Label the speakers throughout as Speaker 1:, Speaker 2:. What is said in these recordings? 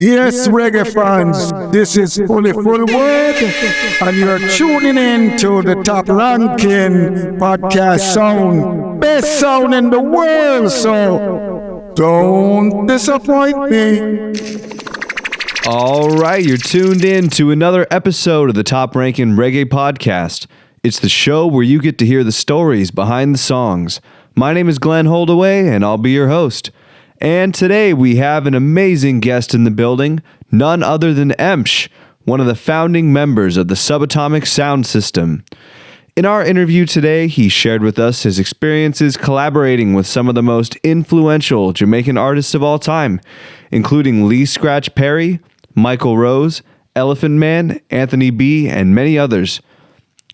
Speaker 1: Yes, reggae fans, this is Fully Full Word, and you're tuning in to the top ranking podcast sound, best sound in the world, so don't disappoint me.
Speaker 2: All right, you're tuned in to another episode of the Top Ranking Reggae Podcast. It's the show where you get to hear the stories behind the songs. My name is Glenn Holdaway, and I'll be your host. And today we have an amazing guest in the building, none other than Emch, one of the founding members of the Subatomic Sound System. In our interview today, he shared with us his experiences collaborating with some of the most influential Jamaican artists of all time, including Lee Scratch Perry, Mykal Rose, Elephant Man, Anthony B., and many others.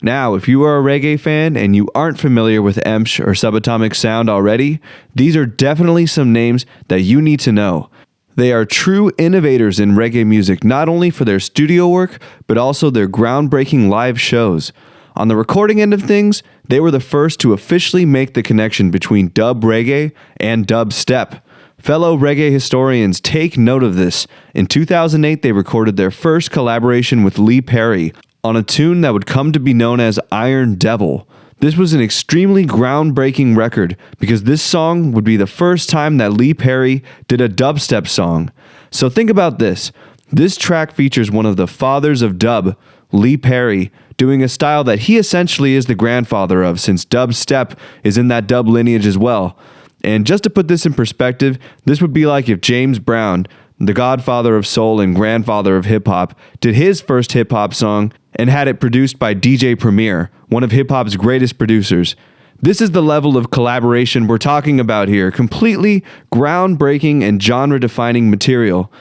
Speaker 2: Now, if you are a reggae fan and you aren't familiar with Emch or Subatomic Sound already, these are definitely some names that you need to know. They are true innovators in reggae music, not only for their studio work, but also their groundbreaking live shows. On the recording end of things, they were the first to officially make the connection between dub reggae and dubstep. Fellow reggae historians take note of this. In 2008, they recorded their first collaboration with Lee Perry on a tune that would come to be known as Iron Devil. This was an extremely groundbreaking record because this song would be the first time that Lee Perry did a dubstep song. So think about this. This track features one of the fathers of dub, Lee Perry, doing a style that he essentially is the grandfather of, since dubstep is in that dub lineage as well. And just to put this in perspective, this would be like if James Brown, the godfather of soul and grandfather of hip-hop, did his first hip-hop song and had it produced by DJ Premier, one of hip-hop's greatest producers. This is the level of collaboration we're talking about here, completely groundbreaking and genre-defining material.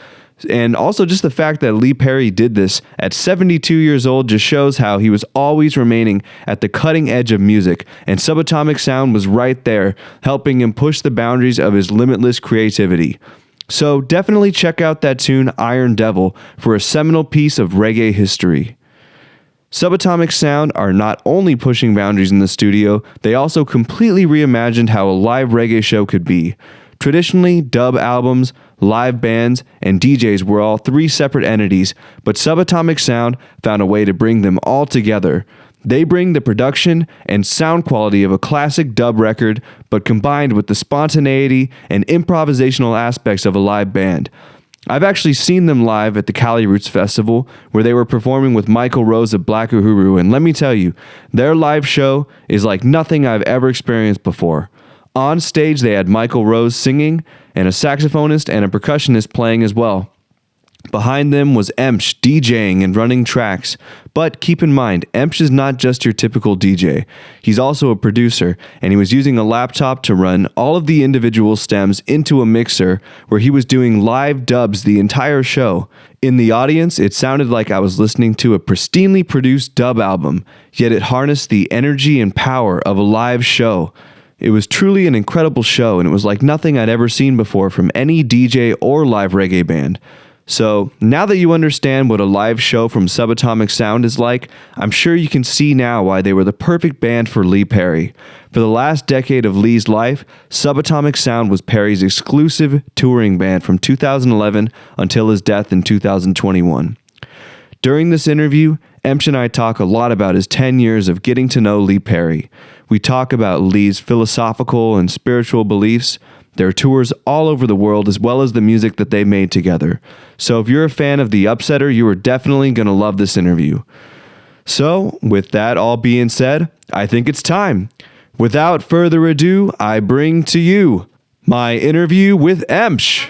Speaker 2: And also just the fact that Lee Perry did this at 72 years old just shows how he was always remaining at the cutting edge of music, and Subatomic Sound was right there, helping him push the boundaries of his limitless creativity. So definitely check out that tune Iron Devil for a seminal piece of reggae history. Subatomic Sound are not only pushing boundaries in the studio, they also completely reimagined how a live reggae show could be. Traditionally, dub albums, live bands, and DJs were all three separate entities, but Subatomic Sound found a way to bring them all together. They bring the production and sound quality of a classic dub record, but combined with the spontaneity and improvisational aspects of a live band. I've actually seen them live at the Cali Roots Festival, where they were performing with Mykal Rose of Black Uhuru, and let me tell you, their live show is like nothing I've ever experienced before. On stage, they had Mykal Rose singing, and a saxophonist and a percussionist playing as well. Behind them was Emch DJing and running tracks. But keep in mind, Emch is not just your typical DJ. He's also a producer, and he was using a laptop to run all of the individual stems into a mixer where he was doing live dubs the entire show. In the audience, it sounded like I was listening to a pristinely produced dub album, yet it harnessed the energy and power of a live show. It was truly an incredible show, and it was like nothing I'd ever seen before from any DJ or live reggae band. So, now that you understand what a live show from Subatomic Sound is like, I'm sure you can see now why they were the perfect band for Lee Perry. For the last decade of Lee's life, Subatomic Sound was Perry's exclusive touring band from 2011 until his death in 2021. During this interview, Emch and I talk a lot about his 10 years of getting to know Lee Perry. We talk about Lee's philosophical and spiritual beliefs, their tours all over the world, as well as the music that they made together. So if you're a fan of The Upsetter, you are definitely going to love this interview. So, with that all being said, I think it's time. Without further ado, I bring to you my interview with Emch.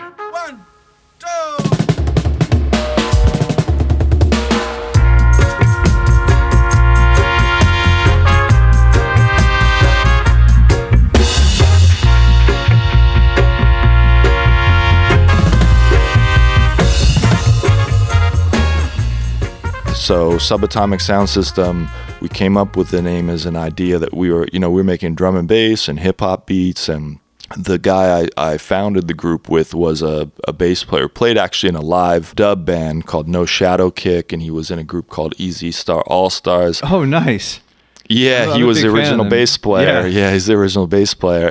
Speaker 3: So Subatomic Sound System, we came up with the name as an idea that we were making drum and bass and hip hop beats, and the guy I founded the group with was a bass player, played actually in a live dub band called No Shadow Kick, and he was in a group called Easy Star All Stars.
Speaker 2: Oh, nice.
Speaker 3: Yeah, he was the original bass player. Yeah, he's the original bass player,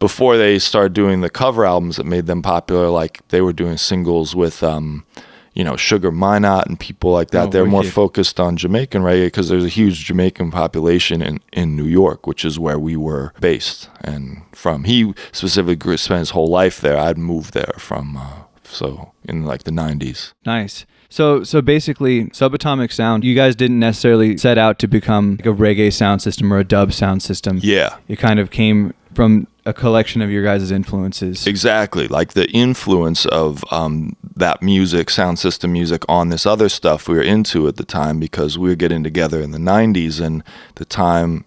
Speaker 3: before they started doing the cover albums that made them popular, like they were doing singles with Sugar Minott and people like that. They're more focused on Jamaican reggae because there's a huge Jamaican population in New York, which is where we were based and from. He specifically spent his whole life there. I'd moved there from in like the 90s.
Speaker 2: Nice. So basically, Subatomic Sound, you guys didn't necessarily set out to become like a reggae sound system or a dub sound system.
Speaker 3: Yeah.
Speaker 2: It kind of came from a collection of your guys' influences.
Speaker 3: Exactly. Like the influence of that music, sound system music, on this other stuff we were into at the time, because we were getting together in the 90s, and the time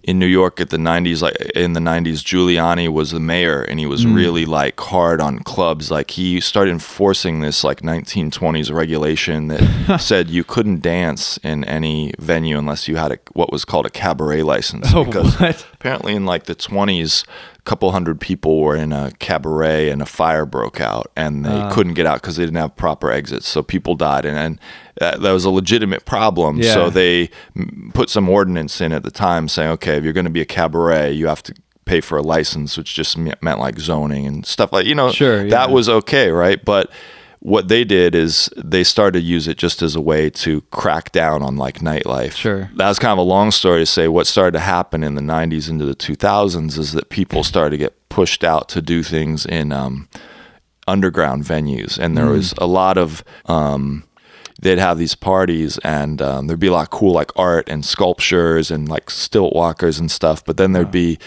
Speaker 3: in New York at the 90s, like in the 90s, Giuliani was the mayor, and he was really like hard on clubs. Like he started enforcing this like 1920s regulation that said you couldn't dance in any venue unless you had what was called a cabaret license. Because apparently in like the 20s, a couple hundred people were in a cabaret and a fire broke out, and they couldn't get out because they didn't have proper exits. So people died, and that was a legitimate problem.
Speaker 2: Yeah.
Speaker 3: So they put some ordinance in at the time saying, okay, if you're going to be a cabaret, you have to pay for a license, which just meant like zoning and stuff like,
Speaker 2: Sure, yeah.
Speaker 3: That was okay, right? But what they did is they started to use it just as a way to crack down on like nightlife.
Speaker 2: Sure.
Speaker 3: That was kind of a long story to say. What started to happen in the 90s into the 2000s is that people started to get pushed out to do things in underground venues. And there was a lot of... they'd have these parties, and there'd be a lot of cool like art and sculptures and like stilt walkers and stuff. But then there'd be,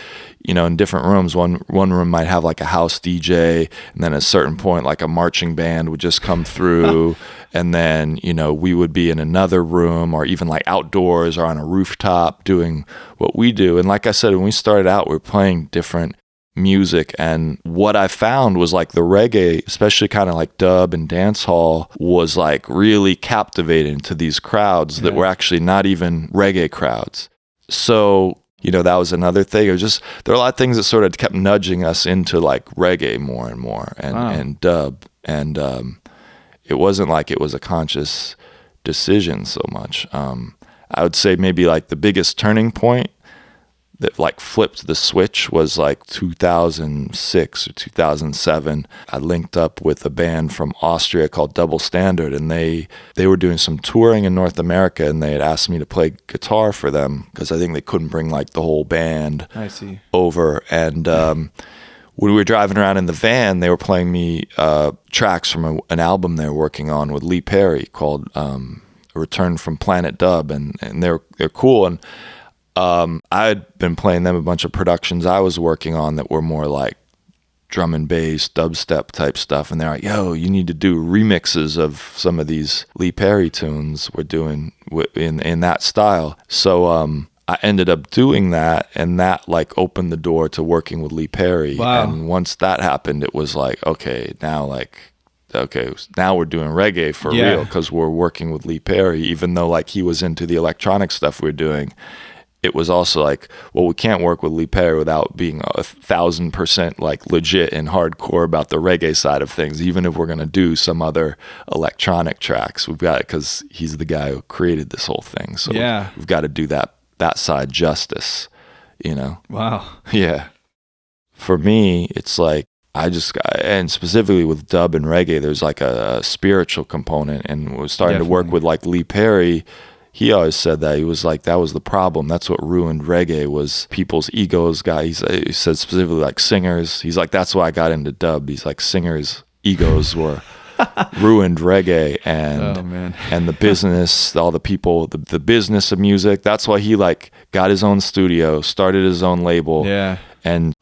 Speaker 3: in different rooms, one room might have like a house DJ, and then at a certain point like a marching band would just come through. And then, we would be in another room, or even like outdoors or on a rooftop doing what we do. And like I said, when we started out, we were playing different music, and what I found was like the reggae, especially kind of like dub and dance hall, was like really captivating to these crowds that were actually not even reggae crowds. So that was another thing. It was just, there were a lot of things that sort of kept nudging us into like reggae more and more, and dub, and it wasn't like it was a conscious decision so much. I would say maybe like the biggest turning point that like flipped the switch was like 2006 or 2007. I linked up with a band from Austria called Double Standard, and they were doing some touring in North America, and they had asked me to play guitar for them because I think they couldn't bring like the whole band over. And when we were driving around in the van, they were playing me tracks from an album they were working on with Lee Perry called Return from Planet Dub, and they're cool. And I had been playing them a bunch of productions I was working on that were more like drum and bass, dubstep type stuff. And they're like, yo, you need to do remixes of some of these Lee Perry tunes we're doing in that style. So I ended up doing that, and that like opened the door to working with Lee Perry.
Speaker 2: Wow.
Speaker 3: And once that happened, it was like, okay, now we're doing reggae for real, because we're working with Lee Perry, even though like he was into the electronic stuff we were doing. It was also like, well, we can't work with Lee Perry without being 1,000% like legit and hardcore about the reggae side of things. Even if we're going to do some other electronic tracks, we've got it, because he's the guy who created this whole thing. So we've got to do that side justice,
Speaker 2: Wow.
Speaker 3: Yeah. For me, it's like, and specifically with dub and reggae, there's like a spiritual component, and we're starting to work with like Lee Perry. He always said that. He was like, that was the problem. That's what ruined reggae, was people's egos he said specifically like singers. He's like, that's why I got into dub. He's like, singers' egos were ruined reggae, and the business, all the people, the business of music. That's why he like got his own studio, started his own label.
Speaker 2: Yeah.
Speaker 3: And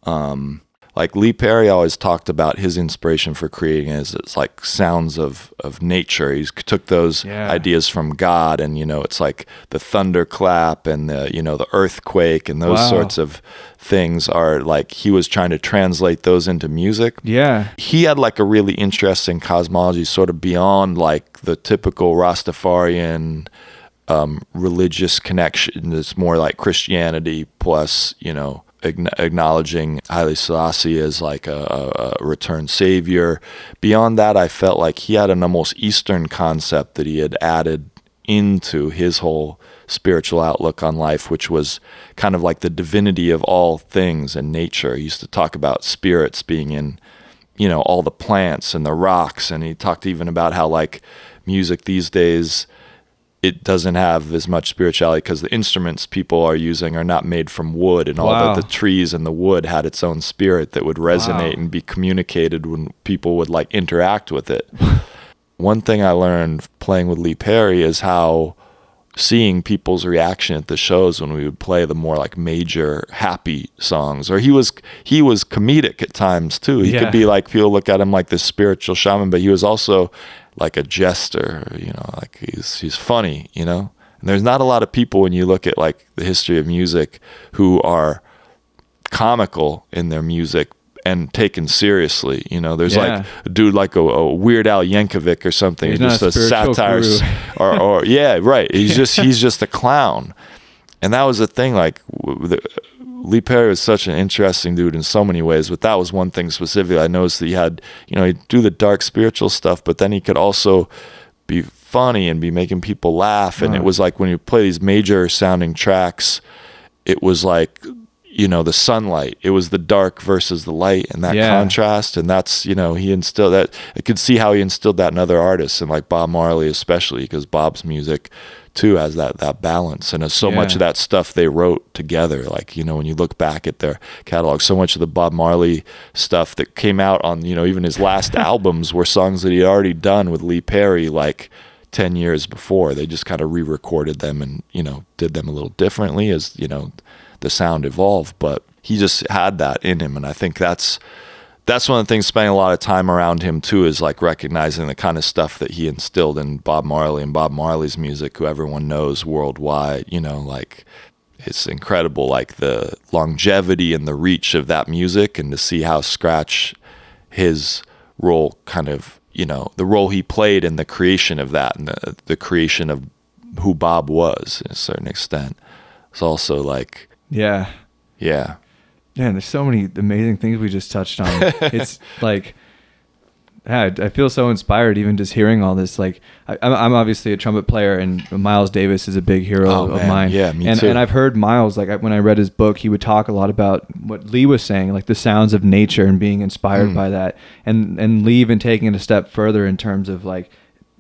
Speaker 3: like Lee Perry always talked about his inspiration for creating it's like sounds of nature. He took those ideas from God, and it's like the thunderclap and the earthquake and those sorts of things are like, he was trying to translate those into music.
Speaker 2: Yeah.
Speaker 3: He had like a really interesting cosmology, sort of beyond like the typical Rastafarian religious connection. It's more like Christianity plus acknowledging Haile Selassie as like a returned savior. Beyond that, I felt like he had an almost Eastern concept that he had added into his whole spiritual outlook on life, which was kind of like the divinity of all things and nature. He used to talk about spirits being in, you know, all the plants and the rocks, and he talked even about how like music these days, it doesn't have as much spirituality because the instruments people are using are not made from wood, and all the trees and the wood had its own spirit that would resonate and be communicated when people would like interact with it. One thing I learned playing with Lee Perry is how seeing people's reaction at the shows when we would play the more like major happy songs, or he was comedic at times too. He could be like, people look at him like this spiritual shaman, but he was also like a jester, you know, like he's funny, you know. And there's not a lot of people, when you look at like the history of music, who are comical in their music and taken seriously, you know. There's like a dude like a Weird Al Yankovic or something.
Speaker 2: He's
Speaker 3: just
Speaker 2: not a
Speaker 3: satire, or yeah, right. He's just a clown, and that was the thing. Like Lee Perry was such an interesting dude in so many ways, but that was one thing specifically I noticed, that he had, you know, he'd do the dark spiritual stuff, but then he could also be funny and be making people laugh. And it was like when you play these major sounding tracks, it was like, you know, the sunlight, it was the dark versus the light, and that contrast. And that's, you know, he instilled that. I could see how he instilled that in other artists, and like Bob Marley especially, because Bob's music too has that balance, and so much of that stuff they wrote together. Like, you know, when you look back at their catalog, so much of the Bob Marley stuff that came out on, you know, even his last albums were songs that he had already done with Lee Perry like 10 years before. They just kind of re-recorded them and, you know, did them a little differently as, you know, the sound evolved, but he just had that in him. And I think that's one of the things, spending a lot of time around him too, is like recognizing the kind of stuff that he instilled in Bob Marley and Bob Marley's music, who everyone knows worldwide. You know, like, it's incredible, like the longevity and the reach of that music, and to see how Scratch, his role kind of, you know, the role he played in the creation of that, and the creation of who Bob was to a certain extent. It's also like, yeah.
Speaker 2: Man, there's so many amazing things we just touched on. It's like, I feel so inspired even just hearing all this. Like, I'm obviously a trumpet player, and Miles Davis is a big hero of mine.
Speaker 3: Yeah, me too.
Speaker 2: And I've heard Miles, like when I read his book, he would talk a lot about what Lee was saying, like the sounds of nature and being inspired by that. And Lee even taking it a step further in terms of like,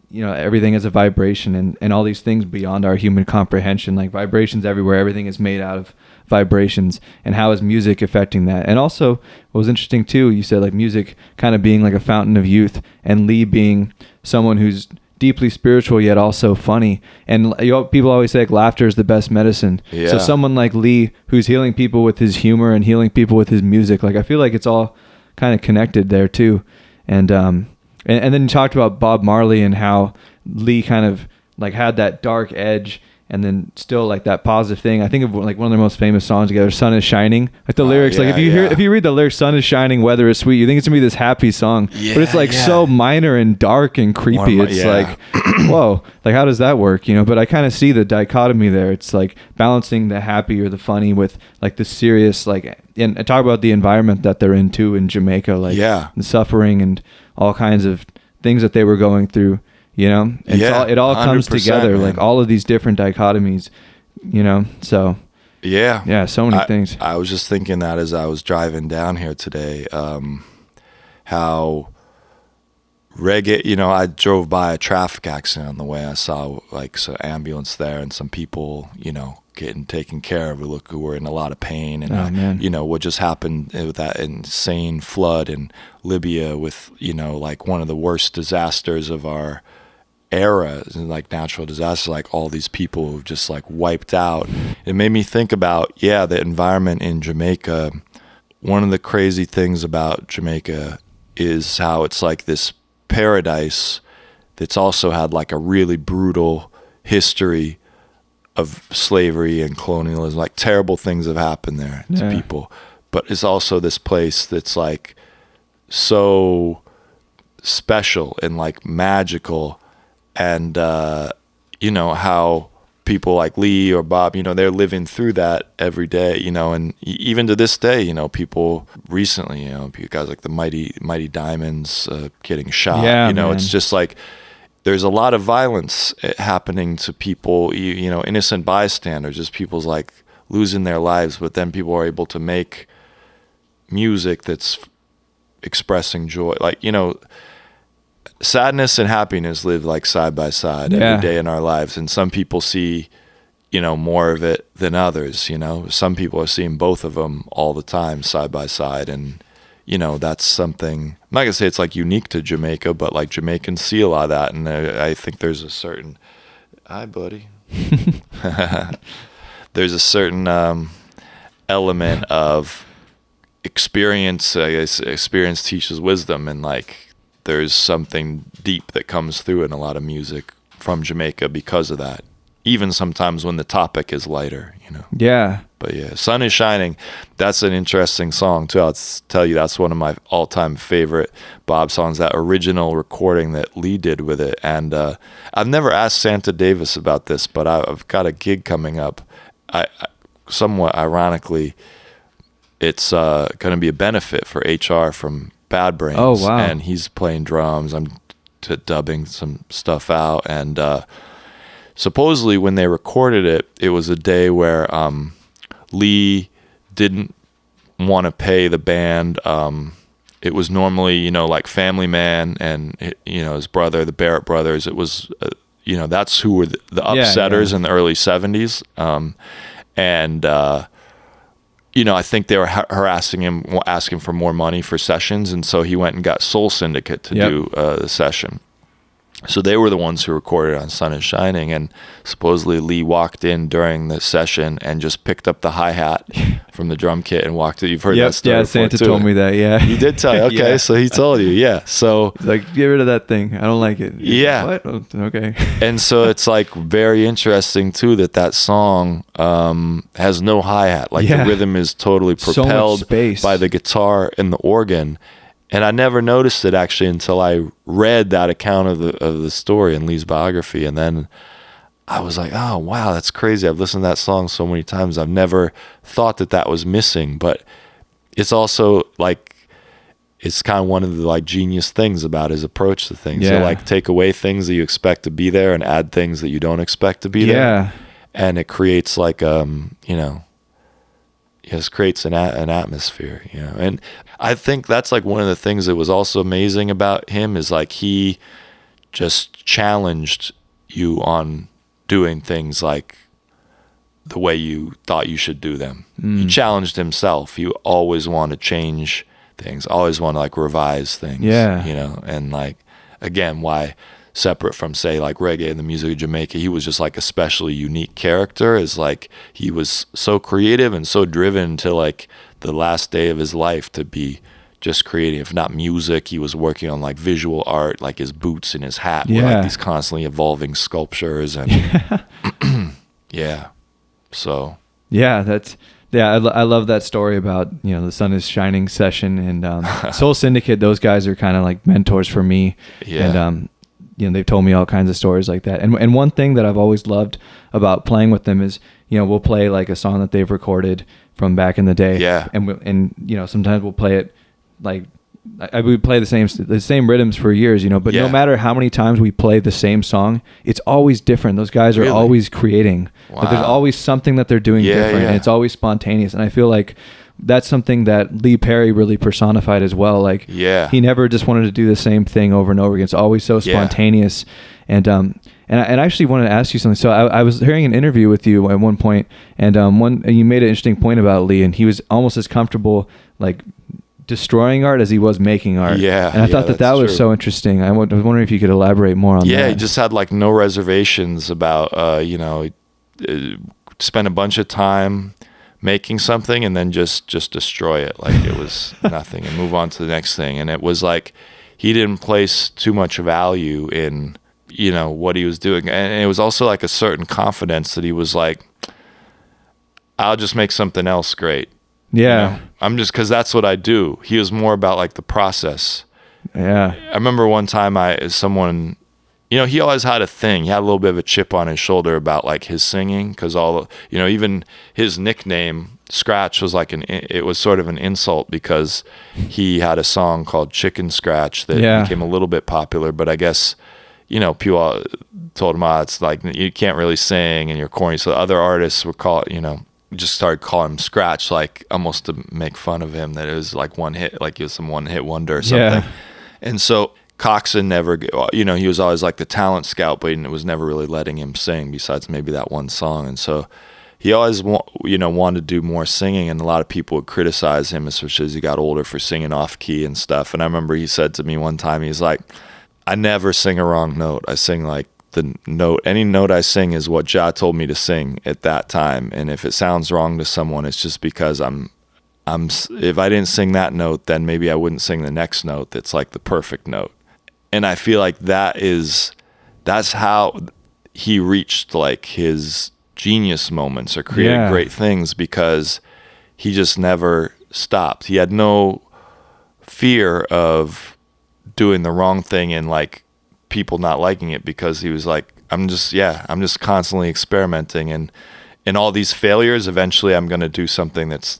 Speaker 2: you know, everything is a vibration, and all these things beyond our human comprehension, like vibrations everywhere. Everything is made out of vibrations, and how is music affecting that? And also what was interesting too, you said like music kind of being like a fountain of youth, and Lee being someone who's deeply spiritual yet also funny. And you know, people always say like laughter is the best medicine. So someone like Lee, who's healing people with his humor and healing people with his music, like I feel like it's all kind of connected there too. And then you talked about Bob Marley and how Lee kind of like had that dark edge, and then still like that positive thing. I think of like one of their most famous songs together, "Sun Is Shining." Like the lyrics, like if you read the lyrics, "Sun is shining, weather is sweet," you think it's gonna be this happy song, but it's like so minor and dark and creepy. It's like, whoa, like how does that work? You know? But I kind of see the dichotomy there. It's like balancing the happy or the funny with like the serious, like, and talk about the environment that they're in too in Jamaica, like the suffering and all kinds of things that they were going through. You know, it all comes together, man. Like all of these different dichotomies, you know, so so many things.
Speaker 3: I was just thinking that as I was driving down here today, how reggae, you know, I drove by a traffic accident on the way. I saw like some ambulance there and some people, you know, getting taken care of who were in a lot of pain. And, you know, what just happened with that insane flood in Libya with, you know, like one of the worst disasters of our era, like natural disasters, like all these people who've just like wiped out. It made me think about the environment in Jamaica. One of the crazy things about Jamaica is how it's like this paradise that's also had like a really brutal history of slavery and colonialism. Like terrible things have happened there to people, but it's also this place that's like so special and like magical. And, you know, how people like Lee or Bob, you know, they're living through that every day, you know, and even to this day, you know, people recently, you know, guys like the Mighty Diamonds getting shot, you know, it's just like, there's a lot of violence happening to people, you know, innocent bystanders, just people's like losing their lives, but then people are able to make music that's expressing joy. Like, you know, sadness and happiness live like side by side every day in our lives, and some people see, you know, more of it than others. You know, some people are seeing both of them all the time side by side, and you know, that's something, I'm not gonna say it's like unique to Jamaica, but like Jamaicans see a lot of that, and I think there's a certain, hi buddy, there's a certain element of experience. I guess experience teaches wisdom, and like there's something deep that comes through in a lot of music from Jamaica because of that. Even sometimes when the topic is lighter, you know.
Speaker 2: Yeah.
Speaker 3: But yeah, Sun is Shining, that's an interesting song too. I'll tell you, that's one of my all-time favorite Bob songs, that original recording that Lee did with it. And I've never asked Santa Davis about this, but I've got a gig coming up. I somewhat ironically, it's going to be a benefit for HR from Bad Brains.
Speaker 2: Oh, wow.
Speaker 3: And he's playing drums. I'm dubbing some stuff out. And supposedly when they recorded it, it was a day where Lee didn't want to pay the band. It was normally, you know, like Family Man and, you know, his brother, the Barrett brothers. It was, you know, that's who were the upsetters in the early 70s. You know, I think they were harassing him, asking for more money for sessions. And so he went and got Soul Syndicate to do the session. So they were the ones who recorded on Sun is Shining, and supposedly Lee walked in during the session and just picked up the hi-hat from the drum kit and walked it. You've heard that story before,
Speaker 2: Santa
Speaker 3: too.
Speaker 2: told me that, yeah.
Speaker 3: He did tell you, okay, so he told you, yeah. So
Speaker 2: he's like, get rid of that thing. I don't like it.
Speaker 3: Yeah.
Speaker 2: What? Oh, okay.
Speaker 3: And so it's like very interesting too that song has no hi-hat. Like the rhythm is totally propelled by the guitar and the organ. And I never noticed it actually until I read that account of the story in Lee's biography. And then I was like, oh, wow, that's crazy. I've listened to that song so many times. I've never thought that was missing. But it's also like, it's kind of one of the like genius things about his approach to things. Yeah. Like take away things that you expect to be there and add things that you don't expect to be there.
Speaker 2: Yeah.
Speaker 3: And it creates like, you know, it creates an atmosphere, you know. And I think that's like one of the things that was also amazing about him is like he just challenged you on doing things like the way you thought you should do them. He challenged himself. You always want to change things, always want to like revise things, you know. And like, again, why separate from say like reggae and the music of Jamaica, he was just like a especially unique character, is like he was so creative and so driven to like the last day of his life to be just creating. If not music, he was working on like visual art, like his boots and his hat were like these constantly evolving sculptures. And so
Speaker 2: I love that story about, you know, the Sun is Shining session and Soul Syndicate. Those guys are kind of like mentors for me. And you know, they've told me all kinds of stories like that. And one thing that I've always loved about playing with them is, you know, we'll play like a song that they've recorded from back in the day. Yeah. And you know, sometimes we'll play it like we play the same rhythms for years, you know, but no matter how many times we play the same song, it's always different. Those guys are always creating.
Speaker 3: Wow.
Speaker 2: Like, there's always something that they're doing different, and it's always spontaneous. And I feel like that's something that Lee Perry really personified as well. Like, he never just wanted to do the same thing over and over again. It's always so spontaneous. And I actually wanted to ask you something. So I was hearing an interview with you at one point, and you made an interesting point about Lee, and he was almost as comfortable like destroying art as he was making art. Yeah. And I thought that was so interesting. I was wondering if you could elaborate more on that.
Speaker 3: Yeah, he just had like no reservations about, you know, spend a bunch of time making something and then just destroy it like it was nothing and move on to the next thing. And it was like he didn't place too much value in, you know, what he was doing. And it was also like a certain confidence that he was like, I'll just make something else great.
Speaker 2: Yeah.
Speaker 3: You know? I'm just, because that's what I do. He was more about like the process.
Speaker 2: Yeah.
Speaker 3: I remember one time someone, you know, he always had a thing. He had a little bit of a chip on his shoulder about like his singing, because you know, even his nickname Scratch was like it was sort of an insult, because he had a song called Chicken Scratch that became a little bit popular, but I guess people told him, it's like, you can't really sing and you're corny. So other artists would call it, just started calling him Scratch, like almost to make fun of him, that it was like one hit, like he was some one hit wonder or something.
Speaker 2: Yeah.
Speaker 3: And so Coxon never, he was always like the talent scout, but it was never really letting him sing besides maybe that one song. And so he always, wanted to do more singing, and a lot of people would criticize him, especially as he got older, for singing off key and stuff. And I remember he said to me one time, he's like, I never sing a wrong note. I sing like the note, any note I sing is what Ja told me to sing at that time. And if it sounds wrong to someone, it's just because if I didn't sing that note, then maybe I wouldn't sing the next note that's like the perfect note. And I feel like that's how he reached like his genius moments or created great things, because he just never stopped. He had no fear of doing the wrong thing and like people not liking it, because he was like, I'm just constantly experimenting, and in all these failures, eventually I'm going to do something that's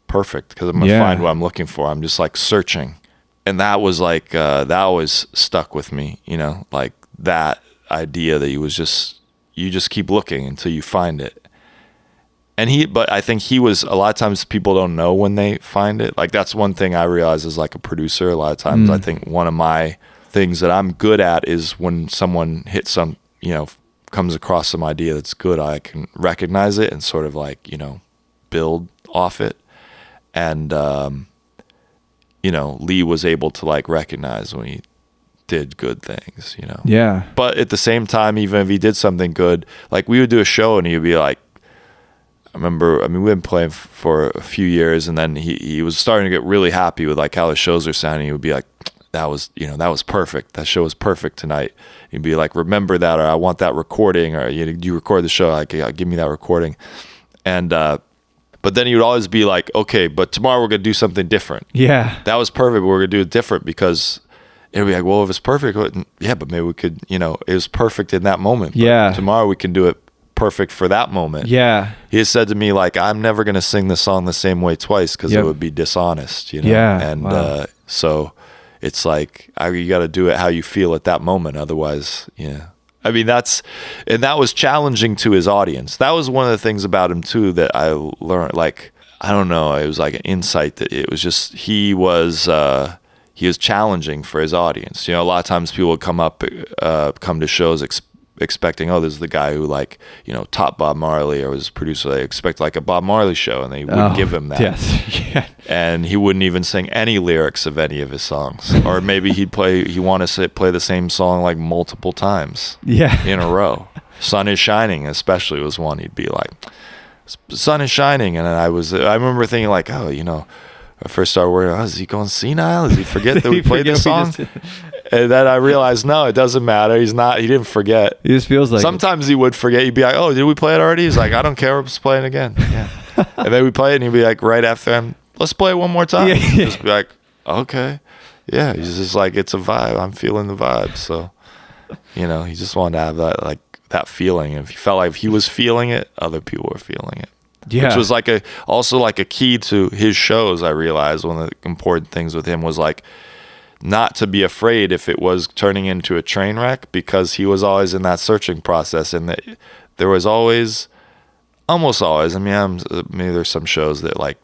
Speaker 3: perfect, because I'm going to find what I'm looking for. I'm just like searching. And that was like, that always stuck with me, like that idea that you just keep looking until you find it. But I think he was, a lot of times people don't know when they find it. Like that's one thing I realize as like a producer. A lot of times I think one of my things that I'm good at is when someone hits comes across some idea that's good, I can recognize it and sort of like, build off it. And, Lee was able to like recognize when he did good things,
Speaker 2: Yeah.
Speaker 3: But at the same time, even if he did something good, like we would do a show and he'd be like, we've been playing for a few years, and then he was starting to get really happy with like how the shows are sounding. He would be like, that was perfect. That show was perfect tonight. He'd be like, remember that, or I want that recording, or you record the show, like, give me that recording. And, but then he would always be like, okay, but tomorrow we're going to do something different.
Speaker 2: Yeah.
Speaker 3: That was perfect, but we're going to do it different, because it'd be like, well, if it's perfect, but maybe we could, it was perfect in that moment. But tomorrow we can do it perfect for that moment.
Speaker 2: Yeah.
Speaker 3: He has said to me, like, I'm never going to sing the song the same way twice, because it would be dishonest,
Speaker 2: Yeah.
Speaker 3: And so it's like, you got to do it how you feel at that moment. Otherwise, I mean, that was challenging to his audience. That was one of the things about him too that I learned. Like, I don't know, it was like an insight that it was just, he was challenging for his audience. A lot of times people would come to shows expecting, oh, this is the guy who like, taught Bob Marley or was a producer. They expect like a Bob Marley show, and they wouldn't give him that.
Speaker 2: Yes. Yeah.
Speaker 3: And he wouldn't even sing any lyrics of any of his songs. Or maybe he wanted to play the same song like multiple times in a row. Sun is Shining especially was one. He'd be like, sun is shining. And I remember thinking like, oh, I first started worrying, is he going senile? Does he forget that we played this song? And then I realized, no, it doesn't matter. He didn't forget.
Speaker 2: He just feels like
Speaker 3: sometimes he would forget. He'd be like, oh, did we play it already? He's like, I don't care. We're just playing again. Yeah. And then we play it, and he'd be like, right after him, let's play it one more time. Just be like, okay. Yeah. He's just like, it's a vibe. I'm feeling the vibe. So, he just wanted to have that, like that feeling. If he felt like if he was feeling it, other people were feeling it. Yeah. Which was like also a key to his shows. I realized one of the important things with him was like, not to be afraid if it was turning into a train wreck, because he was always in that searching process, and that there was almost always, maybe there's some shows that like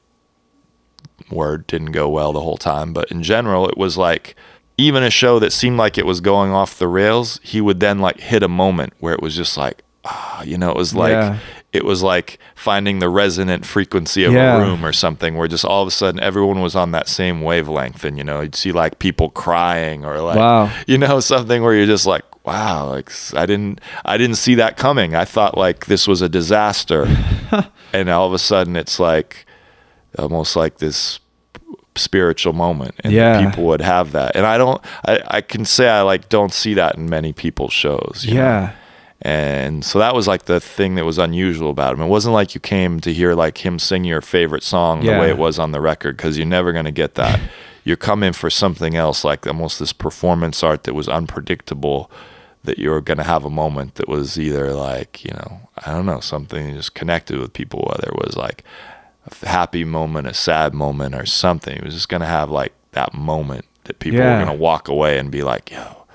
Speaker 3: didn't go well the whole time, but in general it was like, even a show that seemed like it was going off the rails, he would then like hit a moment where it was just like, it was like, it was like finding the resonant frequency of a room or something, where just all of a sudden everyone was on that same wavelength. And, you'd see like people crying or like, something where you're just like, wow, like I didn't see that coming. I thought like this was a disaster. And all of a sudden it's like almost like this spiritual moment, and people would have that. And I can say I like don't see that in many people's shows. You know? And so that was like the thing that was unusual about him. It wasn't like you came to hear like him sing your favorite song the way it was on the record, because you're never going to get that. You're coming for something else, like almost this performance art that was unpredictable, that you were going to have a moment that was either like, I don't know, something that just connected with people, whether it was like a happy moment, a sad moment, or something. It was just going to have like that moment that people were going to walk away and be like, yo,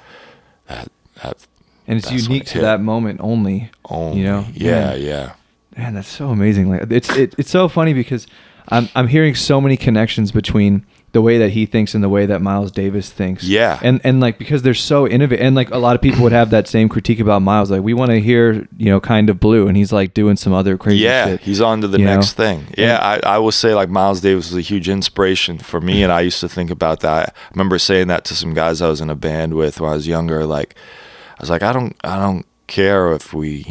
Speaker 2: And it's unique to that moment only. You know?
Speaker 3: Yeah.
Speaker 2: Man, that's so amazing. Like it's so funny because I'm hearing so many connections between the way that he thinks and the way that Miles Davis thinks.
Speaker 3: Yeah.
Speaker 2: And like, because they're so innovative, and like a lot of people would have that same critique about Miles. Like, we want to hear, Kind of Blue, and he's like doing some other crazy shit.
Speaker 3: Yeah, he's on to the next thing. Yeah, I will say like Miles Davis was a huge inspiration for me, and I used to think about that. I remember saying that to some guys I was in a band with when I was younger. Like, I was like, I don't care if we,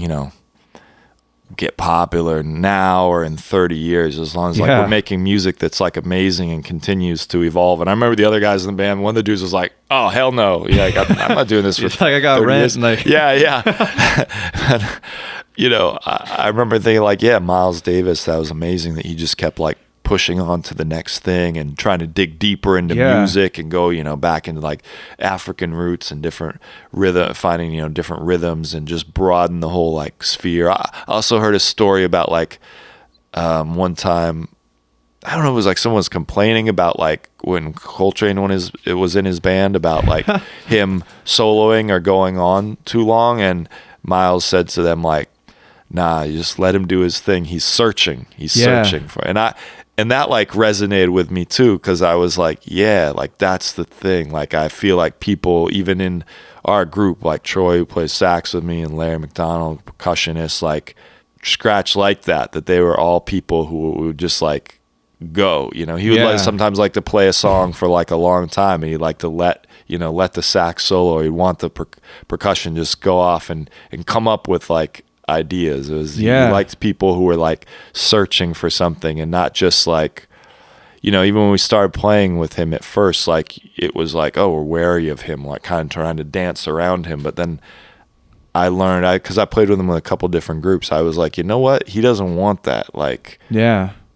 Speaker 3: get popular now or in 30 years, as long as like we're making music that's like amazing and continues to evolve. And I remember the other guys in the band, one of the dudes was like, oh hell no, like I'm not doing this for
Speaker 2: like I got rent.
Speaker 3: Like, yeah. And, I remember thinking like, yeah, Miles Davis, that was amazing that he just kept like pushing on to the next thing and trying to dig deeper into music and go, back into like African roots and different finding, different rhythms and just broaden the whole like sphere. I also heard a story about like one time, I don't know, it was like someone was complaining about like when Coltrane was in his band about like him soloing or going on too long, and Miles said to them like, nah, you just let him do his thing. He's searching for it. And that like resonated with me too, because I was like, yeah, like that's the thing. Like I feel like people, even in our group, like Troy, who plays sax with me, and Larry McDonald, percussionist, like scratch like that they were all people who would just like go. He would like sometimes like to play a song for like a long time, and he'd like to let the sax solo, he'd want the percussion just go off and come up with like ideas. It was he liked people who were like searching for something, and not just like even when we started playing with him at first, like it was like, oh, we're wary of him, like kind of trying to dance around him. But then I learned, because I played with him with a couple different groups, I was like, you know what, he doesn't want that. Like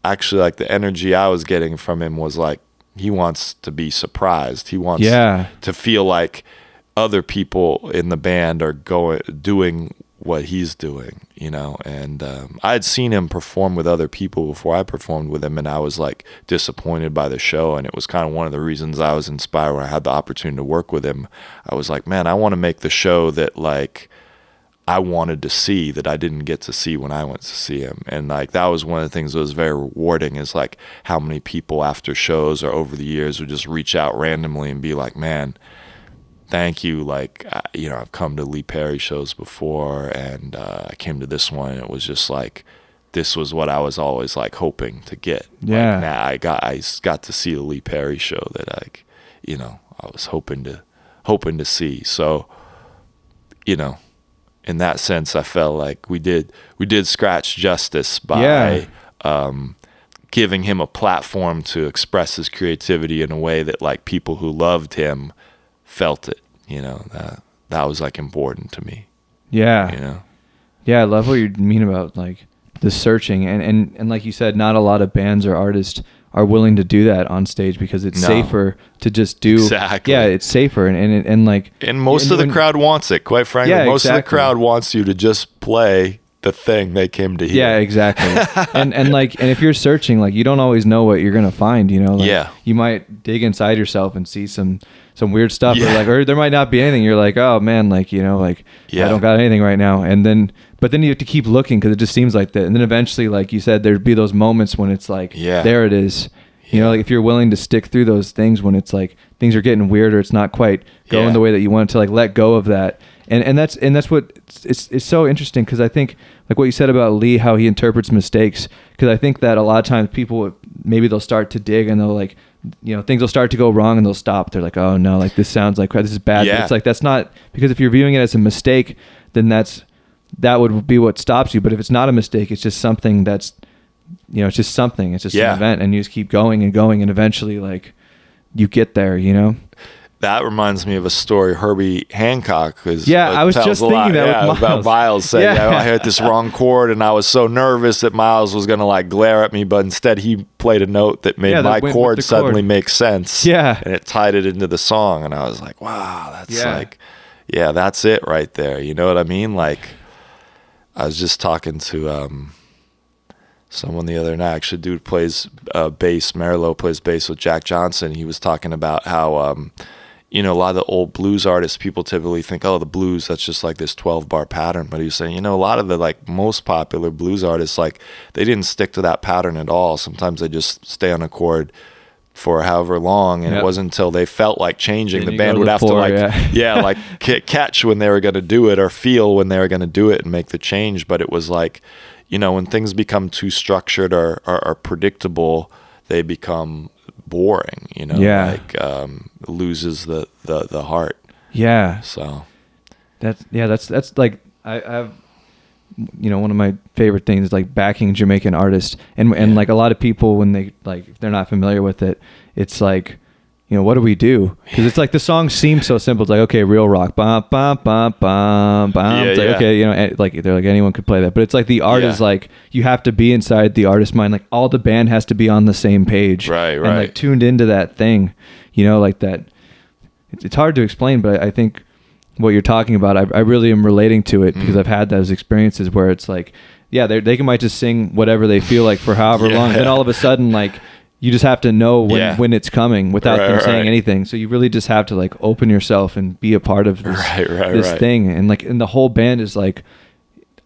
Speaker 3: actually like the energy I was getting from him was like, he wants to be surprised. He wants to feel like other people in the band are doing what he's doing, and I had seen him perform with other people before I performed with him, and I was like disappointed by the show, and it was kind of one of the reasons I was inspired when I had the opportunity to work with him. I was like, man, I want to make the show that like I wanted to see, that I didn't get to see when I went to see him. And like that was one of the things that was very rewarding, is like how many people after shows or over the years would just reach out randomly and be like, man, thank you. Like, I've come to Lee Perry shows before, and I came to this one, and it was just like, this was what I was always like hoping to get.
Speaker 2: Yeah.
Speaker 3: Like, now I got to see the Lee Perry show that I was hoping to see. So, in that sense, I felt like we did scratch justice by giving him a platform to express his creativity in a way that like people who loved him felt it. That was like important to me.
Speaker 2: Yeah I love what you mean about like the searching, and like you said, not a lot of bands or artists are willing to do that on stage, because it's safer to just do it's safer, and like,
Speaker 3: and most of the crowd wants it, quite frankly. Most of the crowd wants you to just play the thing they came to hear.
Speaker 2: Yeah, exactly. and if you're searching, like, you don't always know what you're gonna find. You might dig inside yourself and see some weird stuff, or there might not be anything. You're like, oh man, I don't got anything right now. But then you have to keep looking, because it just seems like that. And then eventually, like you said, there'd be those moments when it's like, there it is. Like if you're willing to stick through those things when it's like things are getting weird, or it's not quite going the way that you want it to, like let go of that. And that's what it's so interesting, because I think like what you said about Lee, how he interprets mistakes, because I think that a lot of times people maybe they'll start to dig, and they'll like, things will start to go wrong, and they'll stop. They're like, oh no, like this sounds like this is bad. But it's like, that's not, because if you're viewing it as a mistake, then that would be what stops you. But if it's not a mistake, it's just something that's, it's just something. It's just an event, and you just keep going and going, and eventually like you get there.
Speaker 3: That reminds me of a story Herbie Hancock
Speaker 2: I was just thinking that with Miles.
Speaker 3: About Miles saying, I hit this wrong chord, and I was so nervous that Miles was going to like glare at me, but instead he played a note that made my chord suddenly make sense.
Speaker 2: Yeah.
Speaker 3: And it tied it into the song, and I was like, wow, that's like, that's it right there. You know what I mean? Like, I was just talking to someone the other night, actually, dude plays bass, Marilow plays bass with Jack Johnson. He was talking about how a lot of the old blues artists, people typically think, oh, the blues, that's just like this 12-bar pattern. But he was saying, a lot of the like most popular blues artists, like they didn't stick to that pattern at all. Sometimes they just stay on a chord for however long, and it wasn't until they felt like changing, the band would have to like like catch when they were going to do it, or feel when they were going to do it and make the change. But it was like, when things become too structured or predictable, they become boring, like loses the heart. So
Speaker 2: that's like I have, one of my favorite things is like backing Jamaican artists, and like a lot of people, when they like, if they're not familiar with it, it's like, what do we do? Because it's like the song seems so simple. It's like, okay, real rock, bum bum bum bum bum. It's like, okay, like they're like, anyone could play that, but it's like the art is like, you have to be inside the artist's mind. Like all the band has to be on the same page,
Speaker 3: right,
Speaker 2: and like tuned into that thing, like that. It's hard to explain, but I think what you're talking about, I really am relating to it, because I've had those experiences where it's like, they might just sing whatever they feel like for however long, and then all of a sudden, like, you just have to know when it's coming without them saying anything. So you really just have to like open yourself and be a part of this thing, and like, and the whole band is like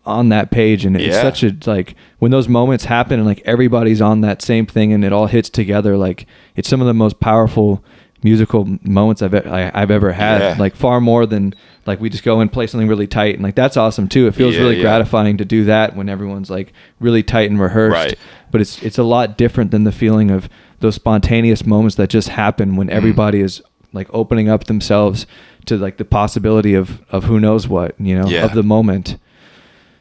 Speaker 2: on that page, and it's such a, like, when those moments happen and like everybody's on that same thing and it all hits together, like it's some of the most powerful musical moments I've ever had, like far more than like we just go and play something really tight, and like that's awesome too. It feels really gratifying to do that when everyone's like really tight and rehearsed, but it's a lot different than the feeling of those spontaneous moments that just happen when everybody is like opening up themselves to like the possibility of who knows what, of the moment.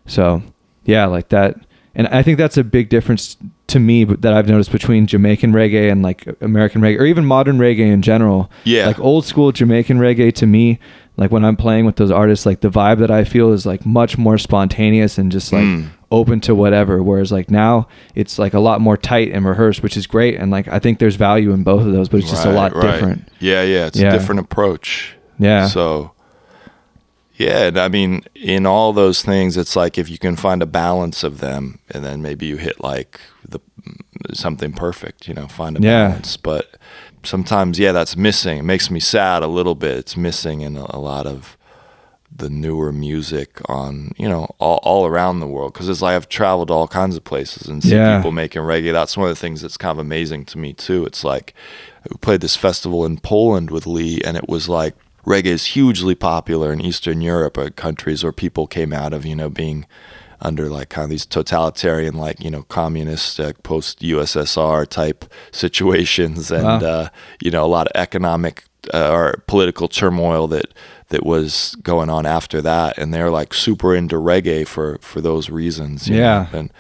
Speaker 2: So like that. And I think that's a big difference to me that I've noticed between Jamaican reggae and like American reggae, or even modern reggae in general. Like old school Jamaican reggae, to me, like when I'm playing with those artists, like the vibe that I feel is like much more spontaneous and just like open to whatever. Whereas like now it's like a lot more tight and rehearsed, which is great. And like, I think there's value in both of those, but it's just a lot different.
Speaker 3: It's a different approach. So and I mean, in all those things, it's like if you can find a balance of them, and then maybe you hit like something perfect, find a balance. But sometimes, that's missing. It makes me sad a little bit. It's missing in a lot of the newer music on, all around the world. Because it's like I've traveled to all kinds of places and seen people making reggae. That's one of the things that's kind of amazing to me too. It's like we played this festival in Poland with Lee, and it was like, reggae is hugely popular in Eastern Europe, or countries where people came out of, being under like kind of these totalitarian, like, communist, post-USSR type situations, and, a lot of economic or political turmoil that was going on after that. And they're like super into reggae for those reasons. You know? And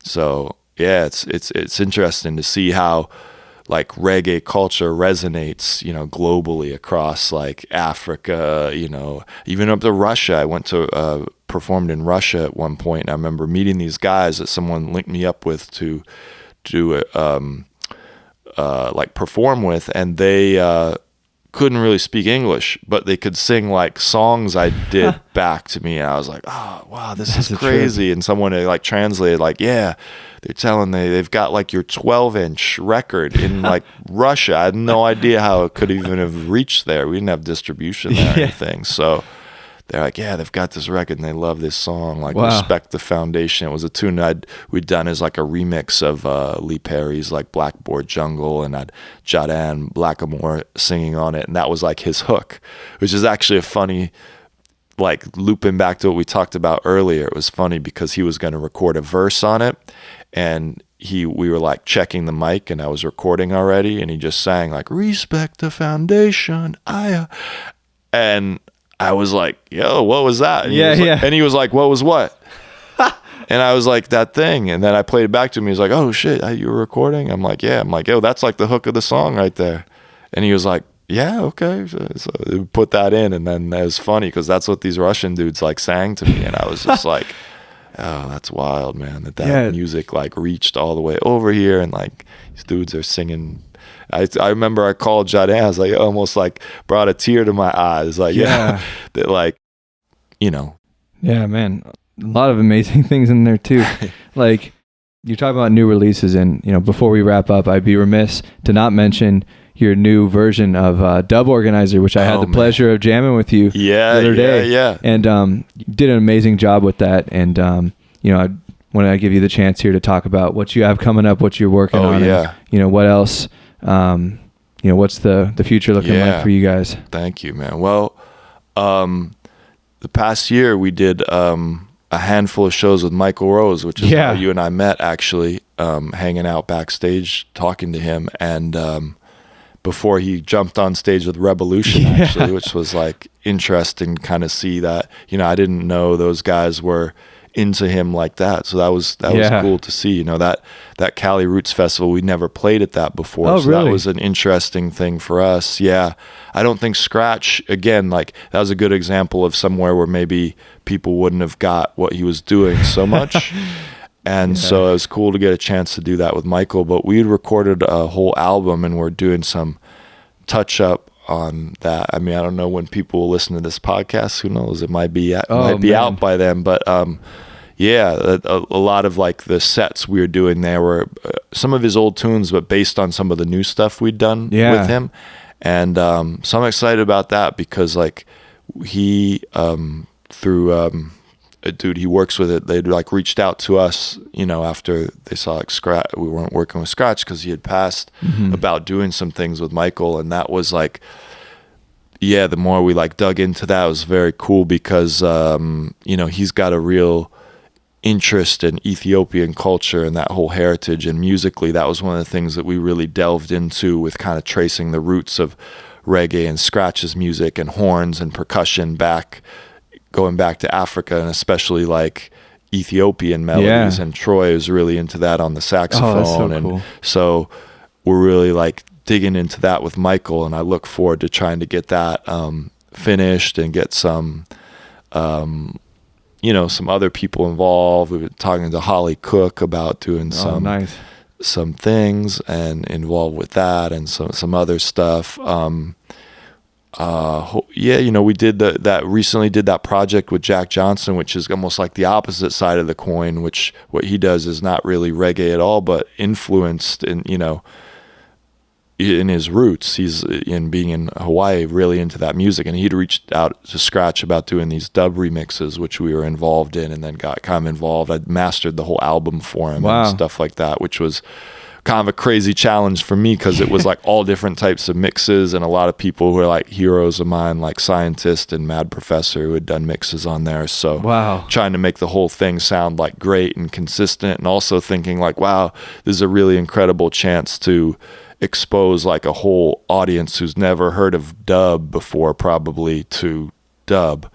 Speaker 3: so, it's interesting to see how like reggae culture resonates, globally across like Africa, even up to Russia. I went to performed in Russia at one point, and I remember meeting these guys that someone linked me up with to like perform with, and they couldn't really speak English, but they could sing like songs I did back to me, and I was like, oh wow, this is crazy. And someone like translated, like, they're telling they've got like your 12-inch record in like Russia. I had no idea how it could even have reached there. We didn't have distribution there or anything. So they're like, they've got this record and they love this song, like Respect the Foundation. It was a tune we'd done as like a remix of Lee Perry's like Blackboard Jungle, and I'd Jadan Blackamore singing on it, and that was like his hook, which is actually a funny, like looping back to what we talked about earlier. It was funny because he was going to record a verse on it, and we were like checking the mic, and I was recording already, and he just sang like Respect the Foundation, and I was like, yo, what was that? And and he was like, what was what? And I was like, that thing. And then I played it back to him. He was like, oh shit, you were recording? I'm like, yeah. I'm like, yo, that's like the hook of the song right there. And he was like, yeah, okay. So put that in, and then it was funny because that's what these Russian dudes like sang to me, and I was just like, oh, that's wild, man. That music like reached all the way over here, and like these dudes are singing. I remember I called Jadan. I was like, almost like brought a tear to my eyes. Like, that like,
Speaker 2: Yeah, man. A lot of amazing things in there too. Like, you talk about new releases, and before we wrap up, I'd be remiss to not mention your new version of Dub Organizer, which I had the pleasure of jamming with you the other day.
Speaker 3: Yeah.
Speaker 2: And you did an amazing job with that. And I want to give you the chance here to talk about what you have coming up, what you're working on, and, what else. What's the future looking like for you guys?
Speaker 3: Thank you, man. Well, the past year we did a handful of shows with Mykal Rose, which is how you and I met, actually, hanging out backstage, talking to him, and before he jumped on stage with Revolution, actually, which was like interesting to kind of see that. I didn't know those guys were into him like that, so that was cool to see. That Cali Roots Festival, we never played at that before, so really? That was an interesting thing for us. I don't think Scratch, again, like that was a good example of somewhere where maybe people wouldn't have got what he was doing so much. And so it was cool to get a chance to do that with Mykal. But we recorded a whole album, and we're doing some touch up on that. I mean, I don't know when people will listen to this podcast. Who knows? It might be out by then. But a lot of like the sets we were doing there were some of his old tunes, but based on some of the new stuff we'd done with him. And so I'm excited about that because like he through a dude he works with it, they'd like reached out to us, after they saw like Scratch, we weren't working with Scratch because he had passed, about doing some things with Mykal. And that was like, the more we like dug into that, it was very cool because he's got a real interest in Ethiopian culture and that whole heritage, and musically that was one of the things that we really delved into, with kind of tracing the roots of reggae and Scratch's music and horns and percussion going back to Africa, and especially like Ethiopian melodies. And Troy was really into that on the saxophone. Cool. So we're really like digging into that with Mykal, and I look forward to trying to get that finished and get some some other people involved. We've been talking to Holly Cook about doing some things and involved with that, and some other stuff. We did recently did that project with Jack Johnson, which is almost like the opposite side of the coin, which what he does is not really reggae at all, but influenced in his roots. He's in being in Hawaii really into that music, and he'd reached out to Scratch about doing these dub remixes, which we were involved in, and then got kind of involved. I mastered the whole album for him and stuff like that, which was kind of a crazy challenge for me because it was like all different types of mixes, and a lot of people who are like heroes of mine, like Scientist and Mad Professor, who had done mixes on there. So trying to make the whole thing sound like great and consistent, and also thinking like, wow, this is a really incredible chance to expose like a whole audience who's never heard of dub before, probably, to dub,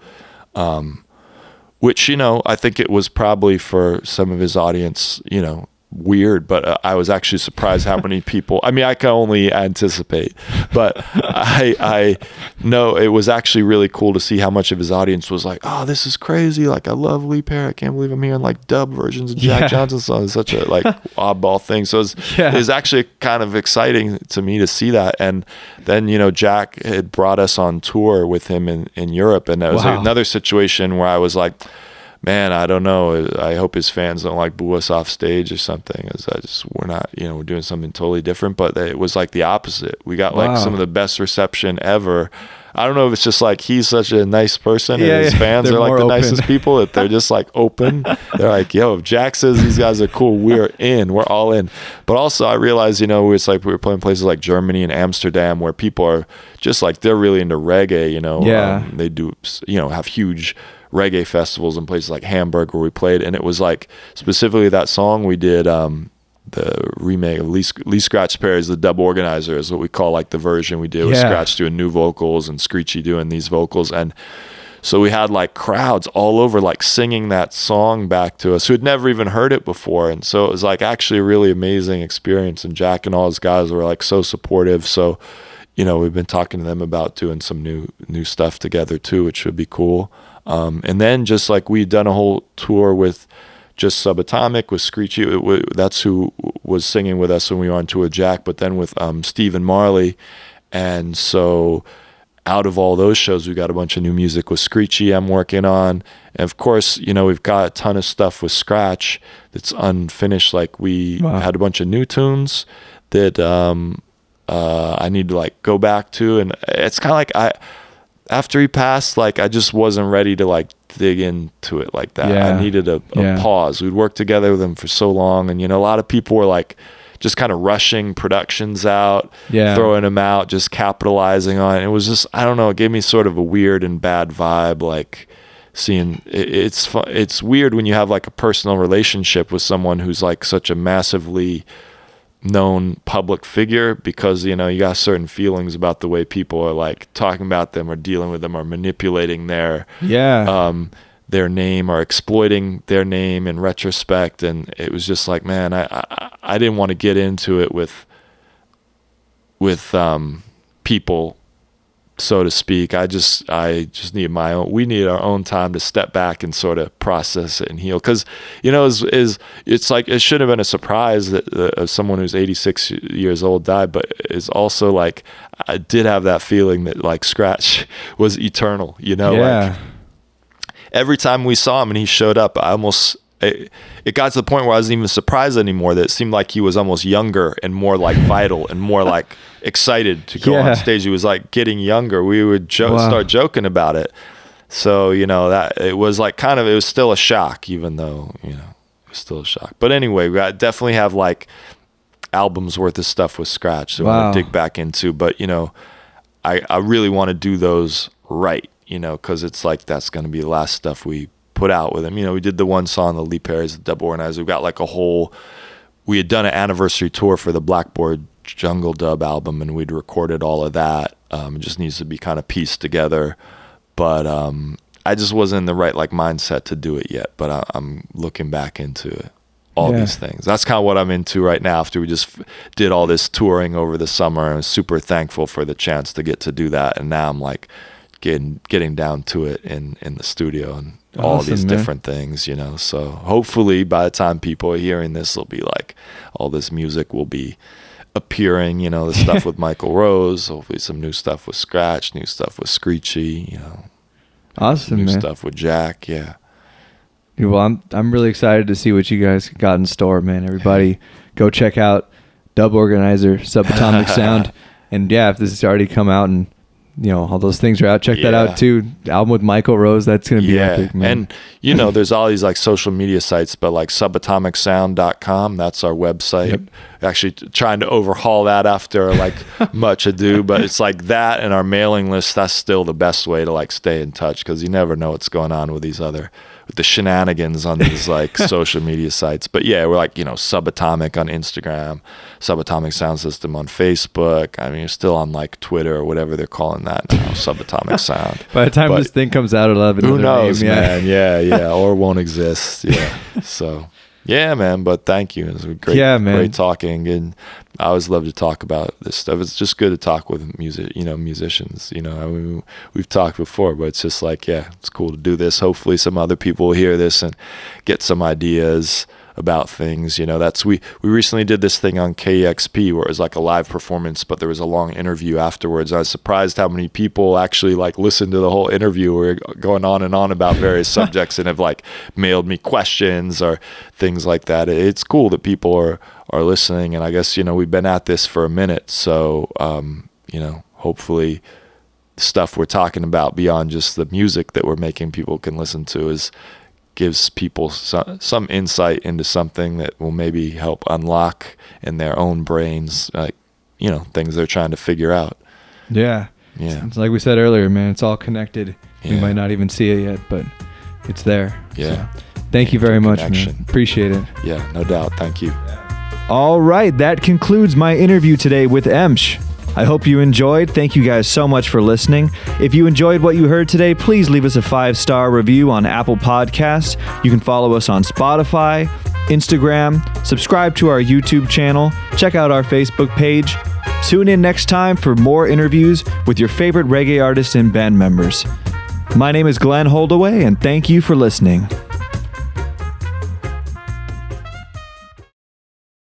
Speaker 3: which I think it was probably for some of his audience weird, but I was actually surprised how many people, I mean, I can only anticipate, but I know it was actually really cool to see how much of his audience was like, oh, this is crazy, like I love Lee Perry, I can't believe I'm hearing like dub versions of Jack Johnson's songs. It's such a like oddball thing. So it was actually kind of exciting to me to see that. And then Jack had brought us on tour with him in Europe, and that was another situation where I was like, man, I don't know. I hope his fans don't like boo us off stage or something. We're not, we're doing something totally different. But it was like the opposite. We got like some of the best reception ever. I don't know if it's just like he's such a nice person and his fans are like the nicest people, that they're just like open. They're like, yo, if Jack says these guys are cool, we're in. We're all in. But also I realized, it's like we were playing places like Germany and Amsterdam where people are just like, they're really into reggae, they do, have huge reggae festivals in places like Hamburg where we played, and it was like specifically that song we did, the remake of Lee Scratch Perry's The Dub Organizer is what we call like the version we did with Scratch doing new vocals and Screechy doing these vocals. And so we had like crowds all over like singing that song back to us who had never even heard it before. And so it was like actually a really amazing experience, and Jack and all his guys were like so supportive. So we've been talking to them about doing some new stuff together too, which would be cool. And then just like we'd done a whole tour with just Subatomic, with Screechy. That's who was singing with us when we were on tour with Jack, but then with Stephen Marley. And so out of all those shows, we got a bunch of new music with Screechy I'm working on. And of course, we've got a ton of stuff with Scratch that's unfinished. Like we had a bunch of new tunes that I need to like go back to. And it's kind of like after he passed, like I just wasn't ready to like dig into it like that. I needed a pause. We'd worked together with him for so long, and a lot of people were like just kind of rushing productions out, throwing them out, just capitalizing on it. It was just, I don't know, it gave me sort of a weird and bad vibe, like seeing it's weird when you have like a personal relationship with someone who's like such a massively known public figure, because you got certain feelings about the way people are like talking about them or dealing with them or manipulating their name or exploiting their name in retrospect. And it was just like, man, I didn't want to get into it with people, so to speak. I just need we need our own time to step back and sort of process it and heal. Because it's like, it should have been a surprise that someone who's 86 years old died, but it's also like I did have that feeling that like Scratch was eternal, like every time we saw him and he showed up, it got to the point where I wasn't even surprised anymore, that it seemed like he was almost younger and more like vital and more like excited to go on stage. He was like getting younger. We would start joking about it. So, that it was like it was still a shock, even though, it was still a shock. But anyway, we definitely have like albums worth of stuff with Scratch that I want to dig back into. But, I really want to do those right, because it's like that's going to be the last stuff we put out with him. We did the one song, the Lee Perry's The Dub Organizer. We got like we had done an anniversary tour for the Blackboard Jungle Dub album, and we'd recorded all of that. It just needs to be kind of pieced together. But I just wasn't in the right like mindset to do it yet. But I'm looking back into all these things. That's kind of what I'm into right now, after we just did all this touring over the summer. I'm super thankful for the chance to get to do that. And now I'm like getting down to it in the studio and all these different things, so hopefully by the time people are hearing this, will be like all this music will be appearing, the stuff with Mykal Rose, hopefully some new stuff with Scratch, new stuff with Screechy,
Speaker 2: awesome,
Speaker 3: new stuff with Jack.
Speaker 2: Well, I'm really excited to see what you guys got in store, man. Everybody go check out Dub Organizer, Subatomic Sound, and if this has already come out and all those things are out, check that out too. The album with Mykal Rose, that's gonna be epic, man.
Speaker 3: And there's all these like social media sites, but like subatomicsound.com, that's our website. Actually trying to overhaul that after like much ado, but it's like that, and our mailing list, that's still the best way to like stay in touch, because you never know what's going on with the shenanigans on these like social media sites. But we're like, Subatomic on Instagram, Subatomic Sound System on Facebook. I mean, you're still on like Twitter or whatever they're calling that now, Subatomic Sound.
Speaker 2: By the time this thing comes out, it'll have another
Speaker 3: who knows,
Speaker 2: name,
Speaker 3: man? Yeah, or won't exist. So man, but thank you. It was great talking, and I always love to talk about this stuff. It's just good to talk with musicians. I mean, we've talked before, but it's just like, it's cool to do this. Hopefully some other people will hear this and get some ideas about things. We recently did this thing on KEXP where it was like a live performance, but there was a long interview afterwards. I was surprised how many people actually like listened to the whole interview. We're going on and on about various subjects and have like mailed me questions or things like that. It's cool that people are listening, and I guess we've been at this for a minute, so hopefully stuff we're talking about beyond just the music that we're making people can listen to gives people some insight into something that will maybe help unlock in their own brains, like things they're trying to figure out.
Speaker 2: It's like we said earlier, man, it's all connected. You might not even see it yet, but it's there. So, thank you very much, man. Appreciate it.
Speaker 3: No doubt. Thank you.
Speaker 2: All right, that concludes my interview today with Emch. I hope you enjoyed. Thank you guys so much for listening. If you enjoyed what you heard today, please leave us a 5-star review on Apple Podcasts. You can follow us on Spotify, Instagram, subscribe to our YouTube channel, check out our Facebook page. Tune in next time for more interviews with your favorite reggae artists and band members. My name is Glenn Holdaway, and thank you for listening.